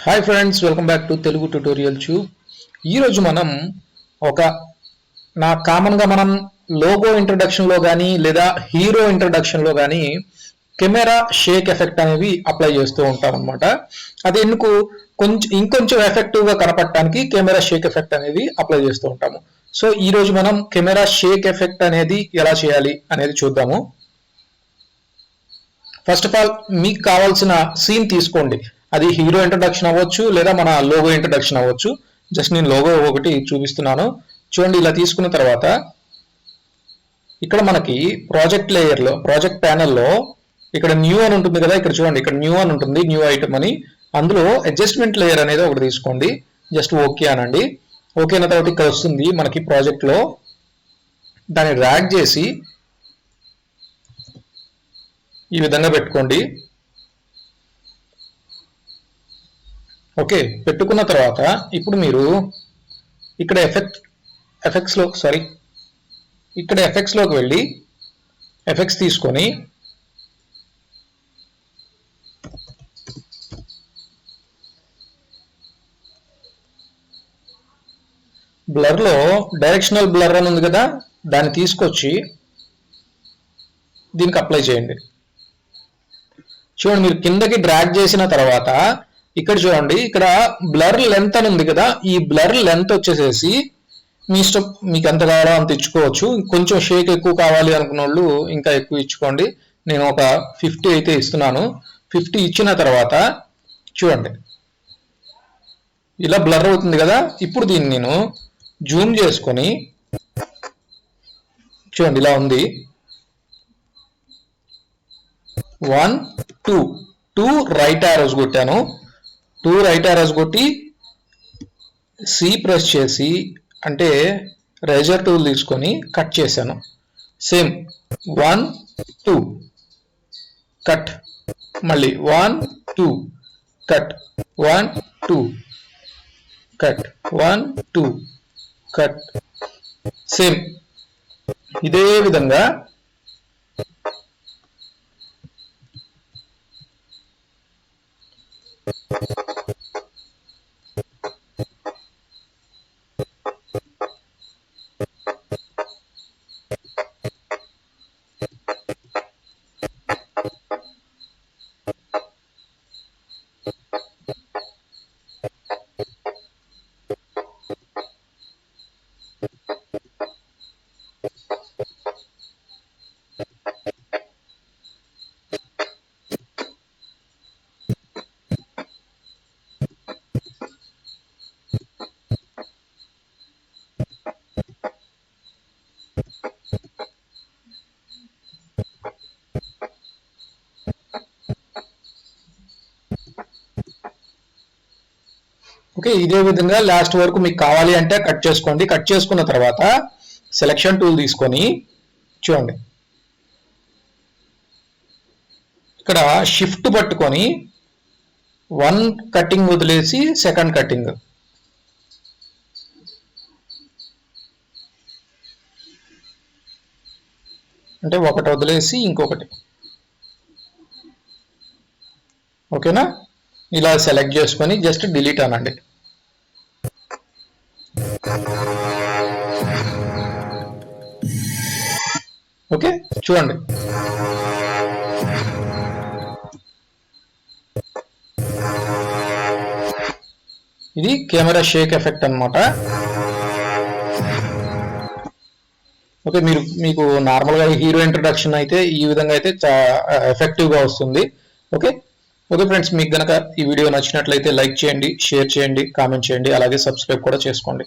Hi friends, welcome back to Telugu tutorial tube. ఈరోజు మనం కామన్గా మనం లోగో ఇంట్రడక్షన్లో కానీ లేదా హీరో ఇంట్రడక్షన్లో కానీ కెమెరా షేక్ ఎఫెక్ట్ అనేవి అప్లై చేస్తూ ఉంటాం అనమాట. అది ఎందుకు ఇంకొంచెం ఎఫెక్టివ్గా కనపడటానికి కెమెరా షేక్ ఎఫెక్ట్ అనేది అప్లై చేస్తూ ఉంటాము. సో ఈరోజు మనం కెమెరా షేక్ ఎఫెక్ట్ అనేది ఎలా చేయాలి అనేది చూద్దాము. ఫస్ట్ ఆఫ్ ఆల్ మీకు కావాల్సిన సీన్ తీసుకోండి. అది హీరో ఇంట్రడక్షన్ అవ్వచ్చు లేదా మన లోగో ఇంట్రడక్షన్ అవ్వచ్చు. జస్ట్ నేను లోగో ఒకటి చూపిస్తున్నాను చూడండి. ఇలా తీసుకున్న తర్వాత ఇక్కడ మనకి ప్రాజెక్ట్ లేయర్లో ప్రాజెక్ట్ ప్యానెల్లో ఇక్కడ న్యూ అని ఉంటుంది కదా, ఇక్కడ చూడండి, ఇక్కడ న్యూ అని ఉంటుంది, న్యూ ఐటమ్ అని. అందులో అడ్జస్ట్మెంట్ లేయర్ అనేది ఒకటి తీసుకోండి. జస్ట్ ఓకే అనండి. ఓకే అన్న తర్వాత ఇక్కడ వస్తుంది మనకి ప్రాజెక్ట్లో. దాన్ని డ్రాగ్ చేసి ఈ విధంగా పెట్టుకోండి. ఓకే, పెట్టుకున్న తర్వాత ఇప్పుడు మీరు ఇక్కడ ఎఫెక్ట్స్లోకి వెళ్ళి ఎఫెక్ట్స్ తీసుకొని బ్లర్లో డైరెక్షనల్ బ్లర్ అని ఉంది కదా, దాన్ని తీసుకొచ్చి దీనికి అప్లై చేయండి. చూడండి, మీరు కిందకి డ్రాగ్ చేసిన తర్వాత ఇక్కడ చూడండి, ఇక్కడ బ్లర్ లెంత్ అని ఉంది కదా, ఈ బ్లర్ లెంత్ వచ్చేసేసి మీ ఇష్టం, మీకు ఎంత కావాలో అంత ఇచ్చుకోవచ్చు. కొంచెం షేక్ ఎక్కువ కావాలి అనుకున్న వాళ్ళు ఇంకా ఎక్కువ ఇచ్చుకోండి. నేను ఒక 50 అయితే ఇస్తున్నాను. 50 ఇచ్చిన తర్వాత చూడండి ఇలా బ్లర్ అవుతుంది కదా. ఇప్పుడు దీన్ని నేను జూమ్ చేసుకొని చూడండి, ఇలా ఉంది. 1 2 రైట్ ఆరోస్ కొట్టాను. 2 రైట్ ఆరోస్ కొట్టి సి ప్రెస్ చేసి, అంటే రేజర్ టూల్ తీసుకొని కట్ చేశాను. సేమ్ 1 2 కట్, మళ్ళీ 1 2 కట్, 1 2 కట్, 1 2 కట్. సేమ్ ఇదే విధంగా ఓకే, ఇదే విధంగా లాస్ట్ వరకు మీకు కావాలి అంటే కట్ చేసుకోండి. కట్ చేసుకున్న తర్వాత సెలెక్షన్ టూల్ తీసుకొని చూడండి, ఇక్కడ షిఫ్ట్ పట్టుకొని 1 కటింగ్ వదిలేసి సెకండ్ కటింగ్, అంటే ఒకటి వదిలేసి ఇంకొకటి. ఓకేనా, ఇలా సెలెక్ట్ చేసుకొని జస్ట్ డిలీట్ అనండి. ఓకే, చూడండి, ఇది కెమెరా షేక్ ఎఫెక్ట్ అన్నమాట. ఓకే, మీకు నార్మల్గా హీరో ఇంట్రడక్షన్ అయితే ఈ విధంగా అయితే ఎఫెక్టివ్గా వస్తుంది. ఓకే ఫ్రెండ్స్, మీకు గనక ఈ వీడియో నచ్చినట్లయితే లైక్ చేయండి, షేర్ చేయండి, కామెంట్ చేయండి, అలాగే సబ్స్క్రైబ్ కూడా చేసుకోండి.